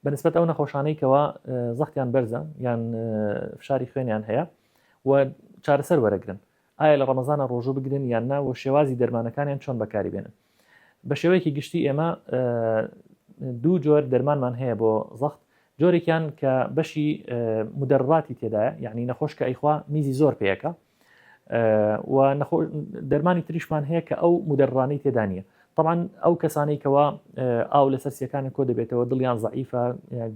بەنسبەت ئەو نەخۆشانەی کەوا زەختیان بەرزە یان فشاری خوێنیان هەیە و چارەسەر وەرەگرن ئایا لە ڕەمەزانە ڕۆژوو بگرن یان نا و شێوازی دەرمانەکانیان چۆن بەکاری بێنن. بە شێوەیەکی گشتی ئێمە دوو جۆر دەرمانمان هەیە بۆ زەخت، جۆرێکیان کە بەشی مدەڕاتی تێدایە، یعنی نەخۆش کە ئەیخوا میزی زۆر پێیەکە، و دەرمانی تریشمان هەیە کە ئەو مدەڕانەی تێدا نیە. طبعا ئەو کەسانەی کەوا ئاو لەسەر سیەکانی کۆ دەبێتەوە، دڵیان زەعیفە،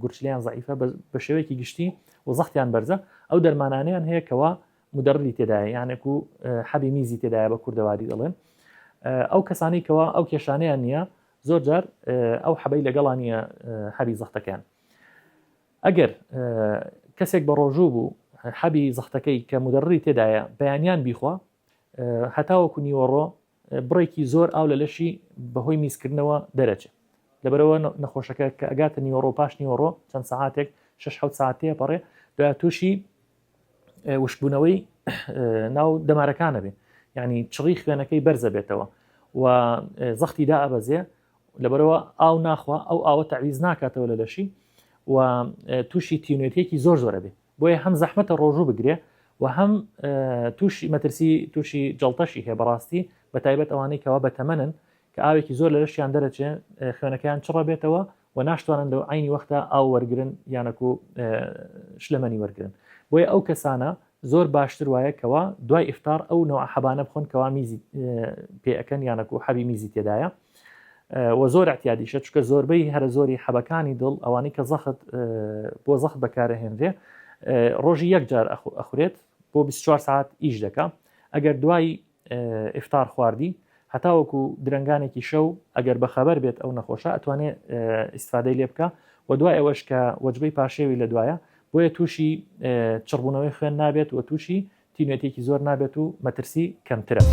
گورچلیان زەعیفە، بە شێوەیەکی گشتی و زەختیان بەرزە، ئەو دەرمانانیان هەیە کەوا مدەڕی تێدایە، یانێک و حەبی میزی تێدایە بە کوردەواری دەڵێن. ئەو کەسانەی کەوا ئەو کێشانەیان نییە زۆر جار ئەو حەبەی لەگەڵان نیە حەبی زەختەکەیان. ئەگەر کەسێک بە ڕۆژوو بوو حەبی زەختەکەی کە مدەڕی تێدایە بەیانیان بیخوا، هەتاوەکو نیوەڕۆ بڕێکی زۆر ئاو لە لەشی بەهۆی میزکردنەوە دەرەچێت. لەبەرەوە نەخۆشەکە کە ئەگاتە نیوەڕۆ پاش نیوەڕۆ چەند سەعاتێک 6-7 ساعت تێپەڕێ، دوای تووشی وشبوونەوەی ناو دەمارەکانە بێ، یعنی چڕی خوێنەکەی بەرزە بێتەوە و زەختی دا ئەبەزێ، لەبەرەوە ئاو ناخوا ئەو ئاوە تەعویز ناکاتەوە لە لەشی و تووشی تیونێتێکی زۆر زۆرە بێ، بۆیە هەم زەحمەتە ڕۆژوو بگرێ و هەم تووشی مەترسی تووشی جەڵتەشی هەیە بەڕاستی، بە تایبەت ئەوانەی کەوا بەتەمەنن کە ئاوێکی زۆر لە لەشیان دەرەچێ خوێنەکەیان چڕە بێتەوە و ناشتوانن لە عینی وەختە ئاو وەرگرن یانەکو شلەمەنی وەرگرن. بۆیە ئەو کەسانە زۆر باشتر وایە کەوا دوای ئیفتار ئەو نەوە حەبانە بخۆن کەوا میزی پێەکەن یانەکو حەبی میزی تێدایە و زۆر احتیادیشە، چونکە زۆربەی هەرە زۆری حەبەکانی دڵ ئەوانەی کە زەخت بۆ زەخت بەکارەهێنرێ ڕۆژی یەک جار ئەخورێت بۆ 24 ساعت ئیش دەکا. ئەگەر دوای ئیفتار خواردی هەتاوەکو درنگانێکی شەو ئەگەر بەخەبەر بێت ئەو نەخۆشە ئەتوانێت ئیسفادەی لێ بکە و دوای ئەوەش کە وەجبەی پاشێوی لە دوایە، بۆیە تووشی چڕبوونەوەی خوێن نابێت و تووشی تینوێتێکی زۆر نابێت و مەترسی کەمترە.